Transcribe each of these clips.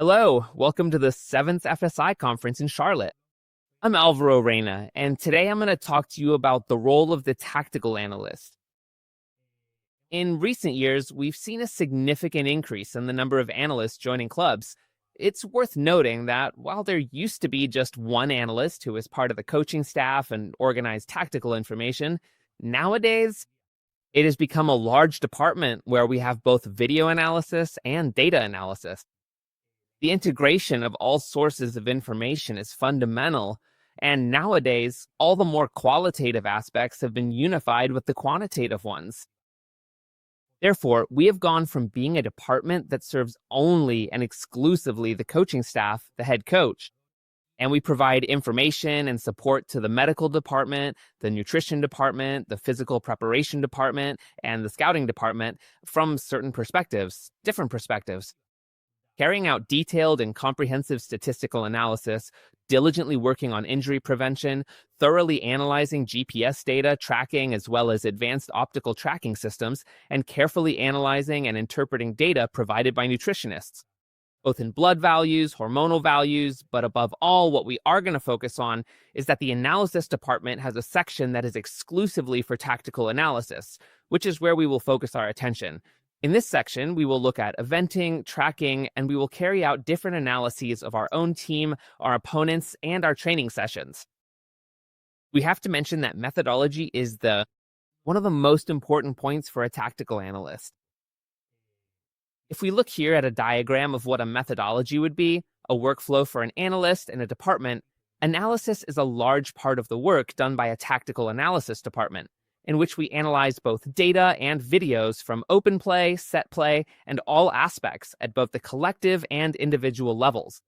Hello, welcome to the 7th FSI conference in Charlotte. I'm Álvaro Reina, and today I'm going to talk to you about the role of the tactical analyst. In recent years, we've seen a significant increase in the number of analysts joining clubs. It's worth noting that while there used to be just one analyst who was part of the coaching staff and organized tactical information, nowadays it has become a large department where we have both video analysis and data analysis. The integration of all sources of information is fundamental, and nowadays, all the more qualitative aspects have been unified with the quantitative ones. Therefore, we have gone from being a department that serves only and exclusively the coaching staff, the head coach, and we provide information and support to the medical department, the nutrition department, the physical preparation department, and the scouting department from certain perspectives, different perspectives. Carrying out detailed and comprehensive statistical analysis, diligently working on injury prevention, thoroughly analyzing GPS data tracking as well as advanced optical tracking systems, and carefully analyzing and interpreting data provided by nutritionists, both in blood values, hormonal values, but above all, what we are going to focus on is that the analysis department has a section that is exclusively for tactical analysis, which is where we will focus our attention. In this section, we will look at eventing, tracking, and we will carry out different analyses of our own team, our opponents, and our training sessions. We have to mention that methodology is one of the most important points for a tactical analyst. If we look here at a diagram of what a methodology would be, a workflow for an analyst in a department, analysis is a large part of the work done by a tactical analysis department, in which we analyze both data and videos from open play, set play, and all aspects at both the collective and individual levels.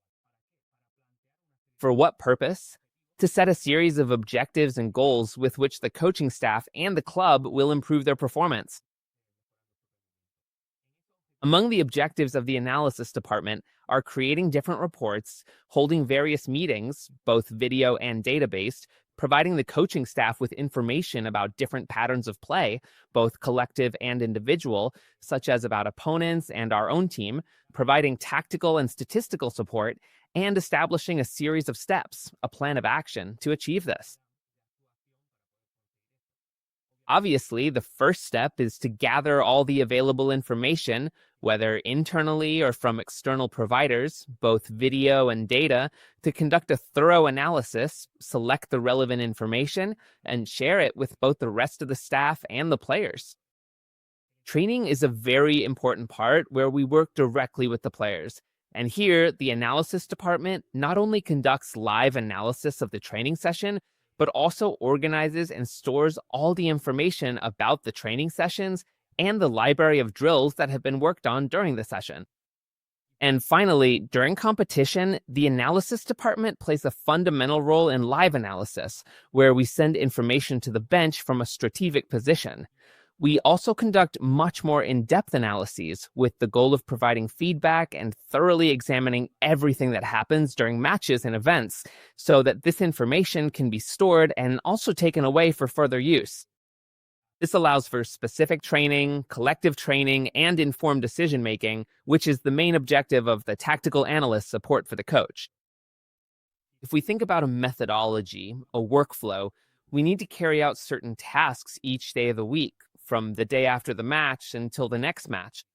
For what purpose? To set a series of objectives and goals with which the coaching staff and the club will improve their performance. Among the objectives of the analysis department are creating different reports, holding various meetings, both video and data-based, providing the coaching staff with information about different patterns of play, both collective and individual, such as about opponents and our own team, providing tactical and statistical support, and establishing a series of steps, a plan of action to achieve this. Obviously, the first step is to gather all the available information, whether internally or from external providers, both video and data, to conduct a thorough analysis, select the relevant information, and share it with both the rest of the staff and the players. Training is a very important part where we work directly with the players. And here, the analysis department not only conducts live analysis of the training session, but also organizes and stores all the information about the training sessions and the library of drills that have been worked on during the session. And finally, during competition, the analysis department plays a fundamental role in live analysis, where we send information to the bench from a strategic position. We also conduct much more in-depth analyses with the goal of providing feedback and thoroughly examining everything that happens during matches and events so that this information can be stored and also taken away for further use. This allows for specific training, collective training, and informed decision-making, which is the main objective of the tactical analyst support for the coach. If we think about a methodology, a workflow, we need to carry out certain tasks each day of the week, from the day after the match until the next match.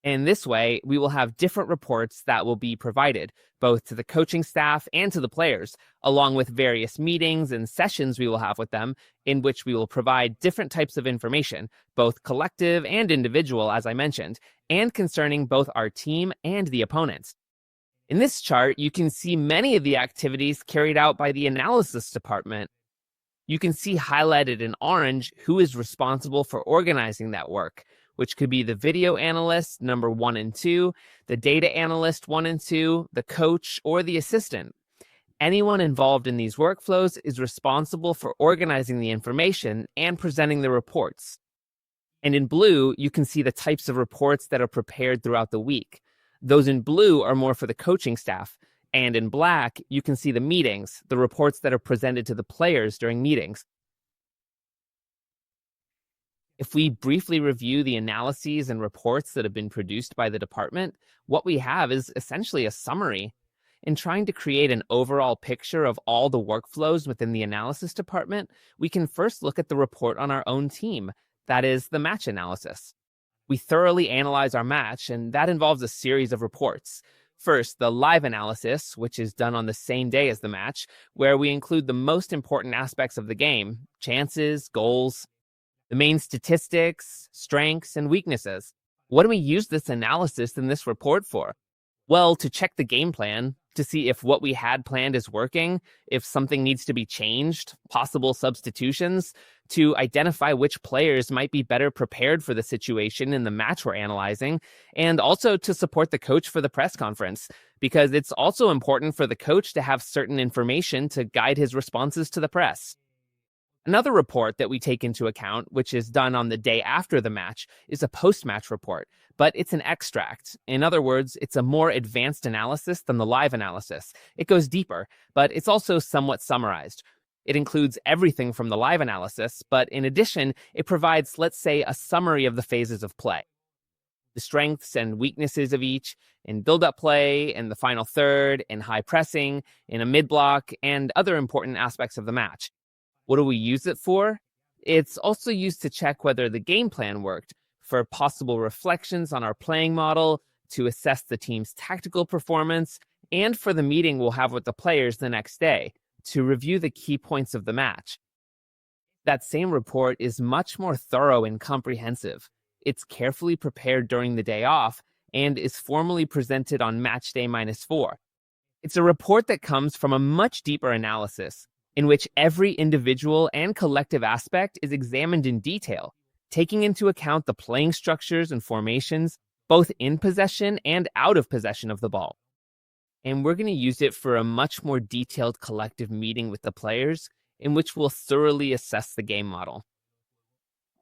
In this way, we will have different reports that will be provided, both to the coaching staff and to the players, along with various meetings and sessions we will have with them, in which we will provide different types of information, both collective and individual, as I mentioned, and concerning both our team and the opponents. In this chart, you can see many of the activities carried out by the analysis department. You can see highlighted in orange who is responsible for organizing that work, which could be the video analyst, number 1 and 2, the data analyst 1 and 2, the coach, or the assistant. Anyone involved in these workflows is responsible for organizing the information and presenting the reports. And in blue, you can see the types of reports that are prepared throughout the week. Those in blue are more for the coaching staff. And in black, you can see the meetings, the reports that are presented to the players during meetings. If we briefly review the analyses and reports that have been produced by the department, what we have is essentially a summary. In trying to create an overall picture of all the workflows within the analysis department, we can first look at the report on our own team, that is, the match analysis. We thoroughly analyze our match, and that involves a series of reports. First, the live analysis, which is done on the same day as the match, where we include the most important aspects of the game: chances, goals, the main statistics, strengths, and weaknesses. What do we use this analysis in this report for? Well, to check the game plan, to see if what we had planned is working, if something needs to be changed, possible substitutions, to identify which players might be better prepared for the situation in the match we're analyzing, and also to support the coach for the press conference, because it's also important for the coach to have certain information to guide his responses to the press. Another report that we take into account, which is done on the day after the match, is a post-match report, but it's an extract. In other words, it's a more advanced analysis than the live analysis. It goes deeper, but it's also somewhat summarized. It includes everything from the live analysis, but in addition, it provides, let's say, a summary of the phases of play, the strengths and weaknesses of each, in build-up play, in the final third, in high pressing, in a mid-block, and other important aspects of the match. What do we use it for? It's also used to check whether the game plan worked, for possible reflections on our playing model, to assess the team's tactical performance, and for the meeting we'll have with the players the next day, to review the key points of the match. That same report is much more thorough and comprehensive. It's carefully prepared during the day off and is formally presented on match day -4. It's a report that comes from a much deeper analysis, in which every individual and collective aspect is examined in detail, taking into account the playing structures and formations, both in possession and out of possession of the ball. And we're going to use it for a much more detailed collective meeting with the players, in which we'll thoroughly assess the game model.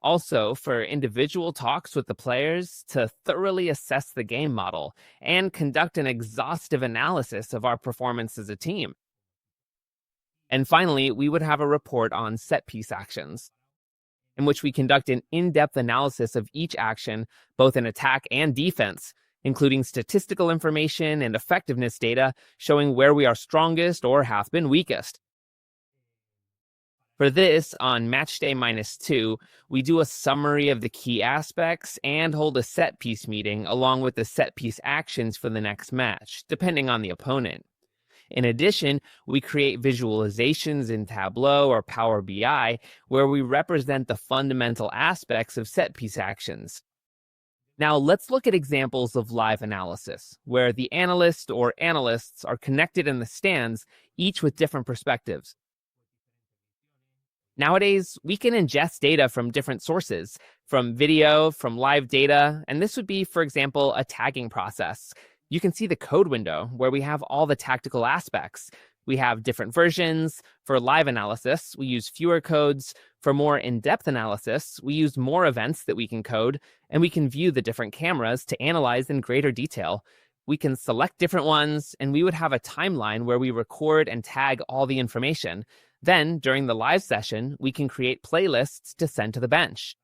Also, for individual talks with the players to thoroughly assess the game model and conduct an exhaustive analysis of our performance as a team. And finally, we would have a report on set-piece actions, in which we conduct an in-depth analysis of each action, both in attack and defense, including statistical information and effectiveness data showing where we are strongest or have been weakest. For this, on match day -2, we do a summary of the key aspects and hold a set-piece meeting along with the set-piece actions for the next match, depending on the opponent. In addition, we create visualizations in Tableau or Power BI where we represent the fundamental aspects of set-piece actions. Now let's look at examples of live analysis, where the analyst or analysts are connected in the stands, each with different perspectives. Nowadays, we can ingest data from different sources, from video, from live data, and this would be, for example, a tagging process. You can see the code window where we have all the tactical aspects. We have different versions. For live analysis, we use fewer codes. For more in-depth analysis, we use more events that we can code, and we can view the different cameras to analyze in greater detail. We can select different ones, and we would have a timeline where we record and tag all the information. Then, during the live session, we can create playlists to send to the bench.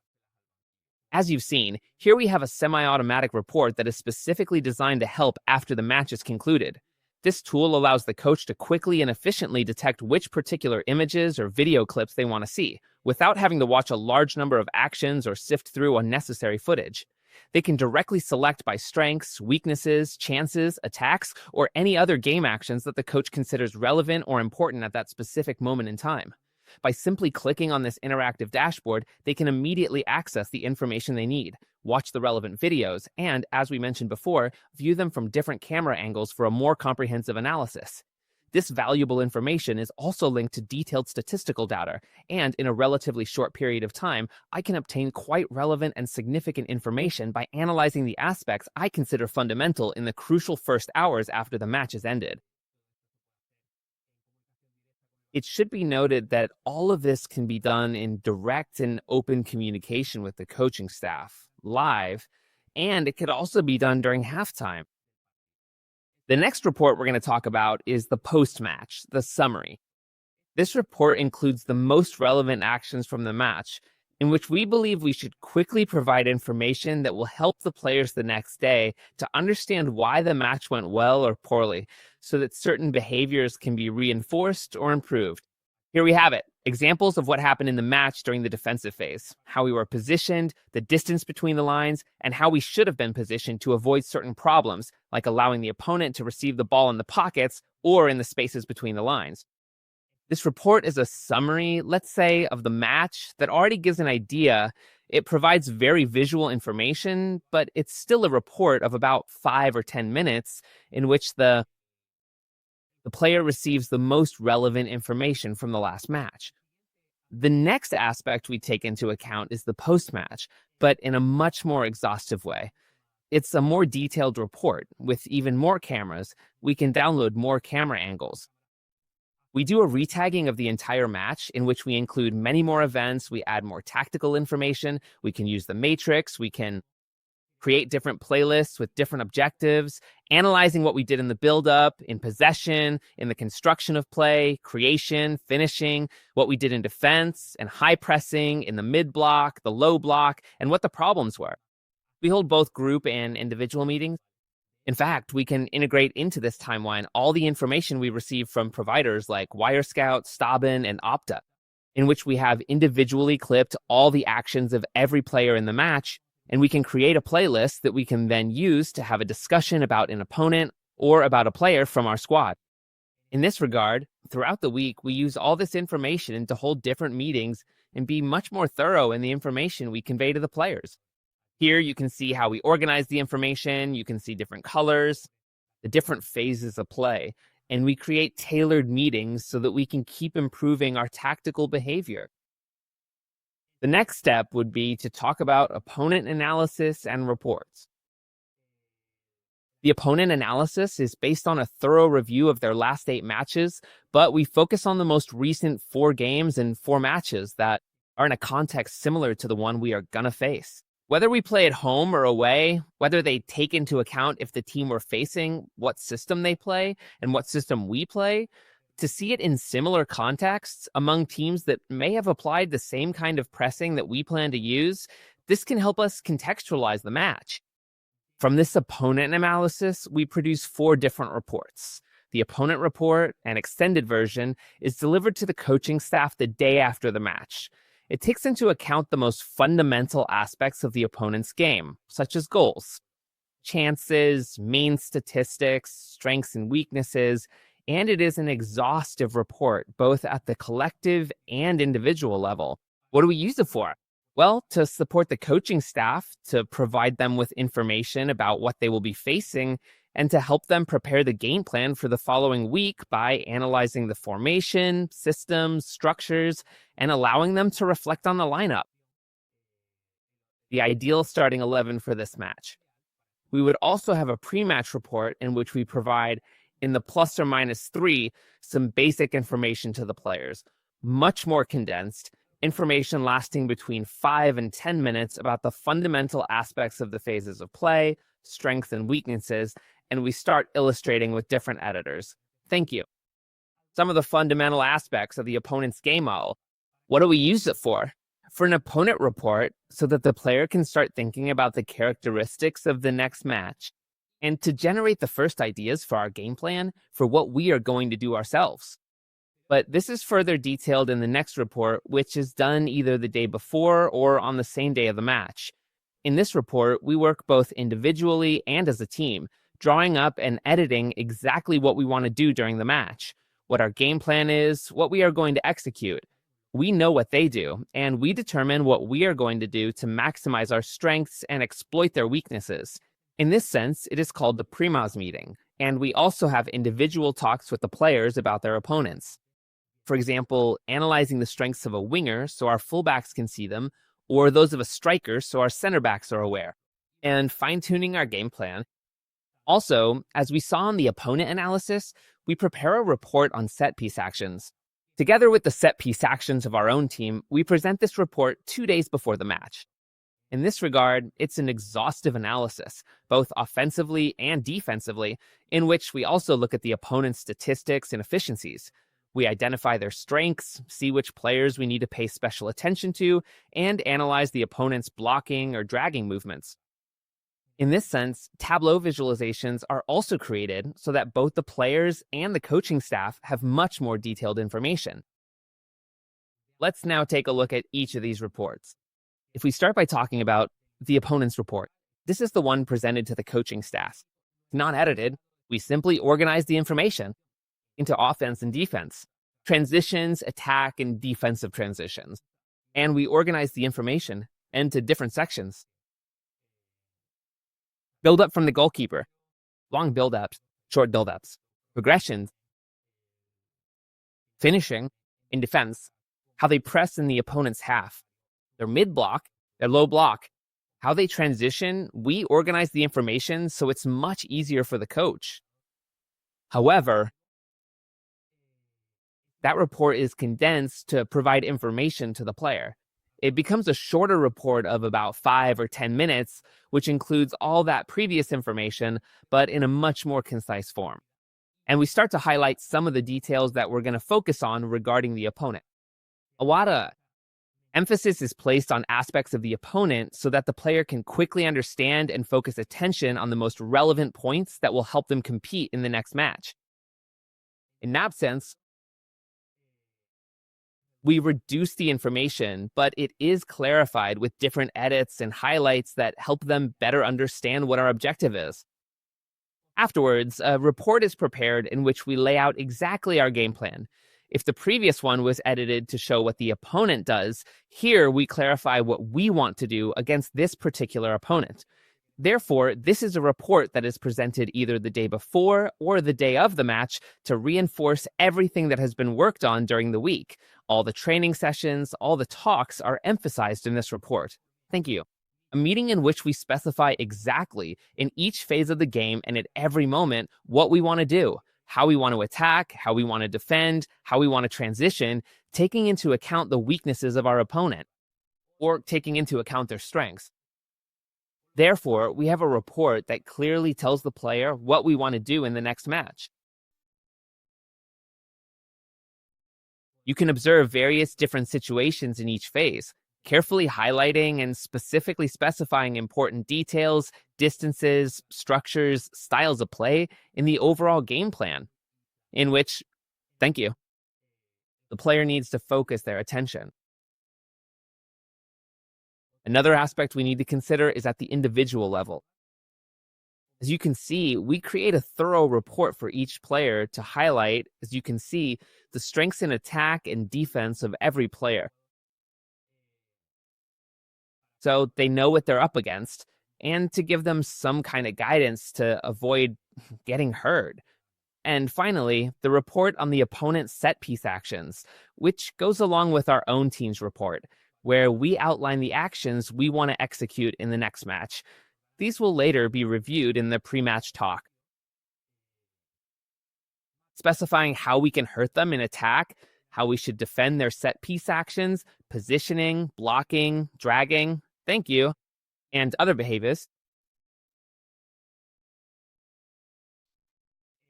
As you've seen, here we have a semi-automatic report that is specifically designed to help after the match is concluded. This tool allows the coach to quickly and efficiently detect which particular images or video clips they want to see, without having to watch a large number of actions or sift through unnecessary footage. They can directly select by strengths, weaknesses, chances, attacks, or any other game actions that the coach considers relevant or important at that specific moment in time. By simply clicking on this interactive dashboard, they can immediately access the information they need, watch the relevant videos, and, as we mentioned before, view them from different camera angles for a more comprehensive analysis. This valuable information is also linked to detailed statistical data, and in a relatively short period of time, I can obtain quite relevant and significant information by analyzing the aspects I consider fundamental in the crucial first hours after the match has ended. It should be noted that all of this can be done in direct and open communication with the coaching staff, live, and it could also be done during halftime. The next report we're going to talk about is the post-match, the summary. This report includes the most relevant actions from the match, in which we believe we should quickly provide information that will help the players the next day to understand why the match went well or poorly, so that certain behaviors can be reinforced or improved. Here we have it. Examples of what happened in the match during the defensive phase, how we were positioned, the distance between the lines, and how we should have been positioned to avoid certain problems, like allowing the opponent to receive the ball in the pockets or in the spaces between the lines. This report is a summary, let's say, of the match that already gives an idea. It provides very visual information, but it's still a report of about 5 or 10 minutes in which the player receives the most relevant information from the last match. The next aspect we take into account is the post-match, but in a much more exhaustive way. It's a more detailed report with even more cameras. We can download more camera angles. We do a retagging of the entire match in which we include many more events. We add more tactical information. We can use the matrix. We can create different playlists with different objectives, analyzing what we did in the build-up, in possession, in the construction of play, creation, finishing, what we did in defense, and high pressing, in the mid-block, the low block, and what the problems were. We hold both group and individual meetings. In fact, we can integrate into this timeline all the information we receive from providers like Wirescout, Staben, and Opta, in which we have individually clipped all the actions of every player in the match, and we can create a playlist that we can then use to have a discussion about an opponent or about a player from our squad. In this regard, throughout the week, we use all this information to hold different meetings and be much more thorough in the information we convey to the players. Here you can see how we organize the information, you can see different colors, the different phases of play, and we create tailored meetings so that we can keep improving our tactical behavior. The next step would be to talk about opponent analysis and reports. The opponent analysis is based on a thorough review of their last 8 matches, but we focus on the most recent 4 games and 4 matches that are in a context similar to the one we are gonna face. Whether we play at home or away, whether they take into account if the team we're facing, what system they play, and what system we play, to see it in similar contexts among teams that may have applied the same kind of pressing that we plan to use, this can help us contextualize the match. From this opponent analysis, we produce 4 different reports. The opponent report, an extended version, is delivered to the coaching staff the day after the match. It takes into account the most fundamental aspects of the opponent's game, such as goals, chances, main statistics, strengths and weaknesses, and it is an exhaustive report, both at the collective and individual level. What do we use it for? Well, to support the coaching staff, to provide them with information about what they will be facing, and to help them prepare the game plan for the following week by analyzing the formation, systems, structures, and allowing them to reflect on the lineup. The ideal starting 11 for this match. We would also have a pre-match report in which we provide, in the plus or minus 3, some basic information to the players, much more condensed, information lasting between 5 and 10 minutes about the fundamental aspects of the phases of play, strengths and weaknesses, and we start illustrating with different editors. Thank you. Some of the fundamental aspects of the opponent's game model. What do we use it for? For an opponent report, so that the player can start thinking about the characteristics of the next match, and to generate the first ideas for our game plan for what we are going to do ourselves. But this is further detailed in the next report, which is done either the day before or on the same day of the match. In this report, we work both individually and as a team, drawing up and editing exactly what we want to do during the match, what our game plan is, what we are going to execute. We know what they do, and we determine what we are going to do to maximize our strengths and exploit their weaknesses. In this sense, it is called the pre-match meeting, and we also have individual talks with the players about their opponents. For example, analyzing the strengths of a winger so our fullbacks can see them, or those of a striker so our center backs are aware, and fine-tuning our game plan. Also, as we saw in the opponent analysis, we prepare a report on set-piece actions. Together with the set-piece actions of our own team, we present this report 2 days before the match. In this regard, it's an exhaustive analysis, both offensively and defensively, in which we also look at the opponent's statistics and efficiencies. We identify their strengths, see which players we need to pay special attention to, and analyze the opponent's blocking or dragging movements. In this sense, Tableau visualizations are also created so that both the players and the coaching staff have much more detailed information. Let's now take a look at each of these reports. If we start by talking about the opponent's report, this is the one presented to the coaching staff. Not edited, we simply organize the information into offense and defense, transitions, attack, and defensive transitions. And we organize the information into different sections. Build up from the goalkeeper, long build-ups, short build-ups, progressions, finishing in defense, how they press in the opponent's half, their mid-block, their low block, how they transition. We organize the information so it's much easier for the coach. However, that report is condensed to provide information to the player. It becomes a shorter report of about 5 or 10 minutes, which includes all that previous information, but in a much more concise form. And we start to highlight some of the details that we're going to focus on regarding the opponent. A lot of emphasis is placed on aspects of the opponent so that the player can quickly understand and focus attention on the most relevant points that will help them compete in the next match. In that sense, we reduce the information, but it is clarified with different edits and highlights that help them better understand what our objective is. Afterwards, a report is prepared in which we lay out exactly our game plan. If the previous one was edited to show what the opponent does, here we clarify what we want to do against this particular opponent. Therefore, this is a report that is presented either the day before or the day of the match to reinforce everything that has been worked on during the week. All the training sessions, all the talks are emphasized in this report. Thank you. A meeting in which we specify exactly in each phase of the game and at every moment what we want to do, how we want to attack, how we want to defend, how we want to transition, taking into account the weaknesses of our opponent or taking into account their strengths. Therefore, we have a report that clearly tells the player what we want to do in the next match. You can observe various different situations in each phase, carefully highlighting and specifically specifying important details, distances, structures, styles of play in the overall game plan, in which, thank you, the player needs to focus their attention. Another aspect we need to consider is at the individual level. As you can see, we create a thorough report for each player to highlight, as you can see, the strengths in attack and defense of every player. So they know what they're up against, and to give them some kind of guidance to avoid getting hurt. And finally, the report on the opponent's set piece actions, which goes along with our own team's report, where we outline the actions we want to execute in the next match. These will later be reviewed in the pre-match talk. Specifying how we can hurt them in attack, how we should defend their set piece actions, positioning, blocking, dragging, thank you, and other behaviors.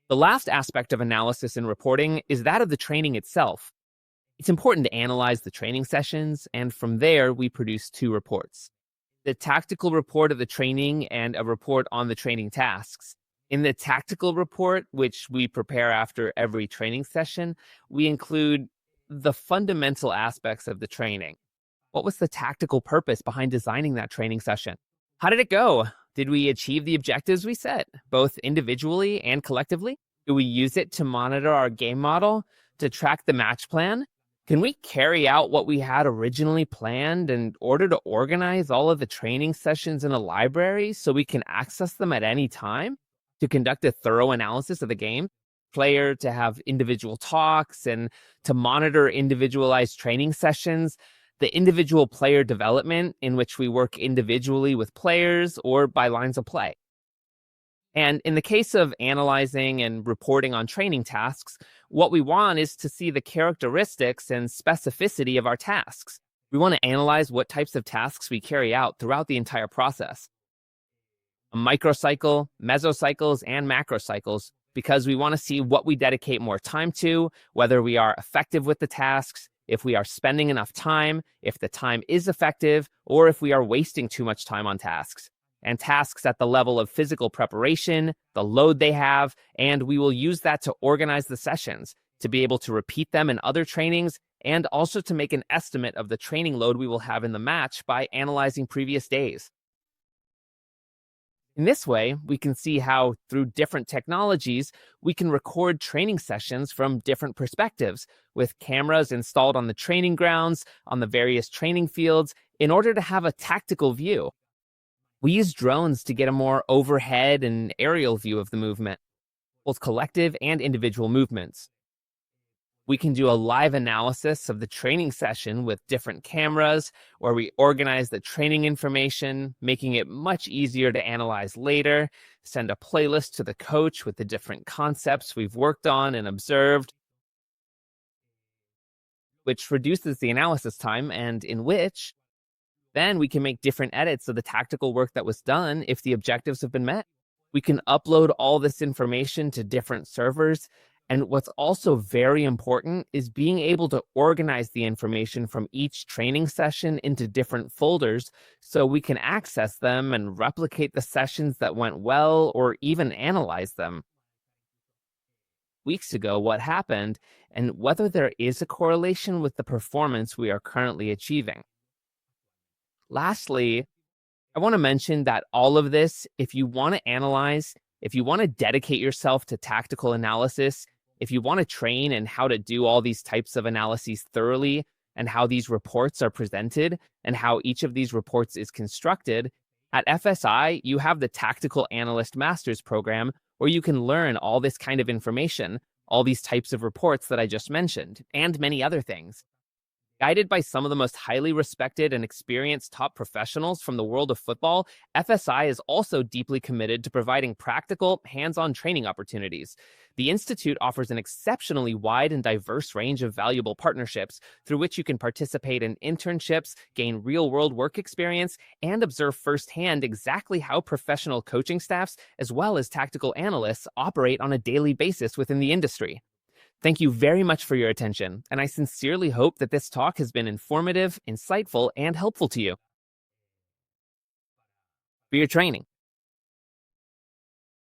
The last aspect of analysis and reporting is that of the training itself. It's important to analyze the training sessions, and from there, we produce 2 reports. The tactical report of the training and a report on the training tasks. In the tactical report, which we prepare after every training session, we include the fundamental aspects of the training. What was the tactical purpose behind designing that training session? How did it go? Did we achieve the objectives we set, both individually and collectively? Do we use it to monitor our game model, to track the match plan? Can we carry out what we had originally planned in order to organize all of the training sessions in a library so we can access them at any time? To conduct a thorough analysis of the game, player to have individual talks, and to monitor individualized training sessions, the individual player development in which we work individually with players or by lines of play. And in the case of analyzing and reporting on training tasks, what we want is to see the characteristics and specificity of our tasks. We want to analyze what types of tasks we carry out throughout the entire process. A microcycle, mesocycles, and macrocycles, because we want to see what we dedicate more time to, whether we are effective with the tasks, if we are spending enough time, if the time is effective, or if we are wasting too much time on tasks. And tasks at the level of physical preparation, the load they have, and we will use that to organize the sessions, to be able to repeat them in other trainings, and also to make an estimate of the training load we will have in the match by analyzing previous days. In this way, we can see how, through different technologies, we can record training sessions from different perspectives, with cameras installed on the training grounds, on the various training fields, in order to have a tactical view. We use drones to get a more overhead and aerial view of the movement, both collective and individual movements. We can do a live analysis of the training session with different cameras, where we organize the training information, making it much easier to analyze later, send a playlist to the coach with the different concepts we've worked on and observed, which reduces the analysis time, and in which then we can make different edits of the tactical work that was done if the objectives have been met. We can upload all this information to different servers. And what's also very important is being able to organize the information from each training session into different folders so we can access them and replicate the sessions that went well or even analyze them. Weeks ago, what happened and whether there is a correlation with the performance we are currently achieving. Lastly, I want to mention that all of this, if you want to analyze, if you want to dedicate yourself to tactical analysis, if you want to train in how to do all these types of analyses thoroughly and how these reports are presented and how each of these reports is constructed, at FSI, you have the Tactical Analyst Master's Program where you can learn all this kind of information, all these types of reports that I just mentioned, and many other things. Guided by some of the most highly respected and experienced top professionals from the world of football, FSI is also deeply committed to providing practical, hands-on training opportunities. The Institute offers an exceptionally wide and diverse range of valuable partnerships through which you can participate in internships, gain real-world work experience, and observe firsthand exactly how professional coaching staffs, as well as tactical analysts, operate on a daily basis within the industry. Thank you very much for your attention, and I sincerely hope that this talk has been informative, insightful, and helpful to you for your training.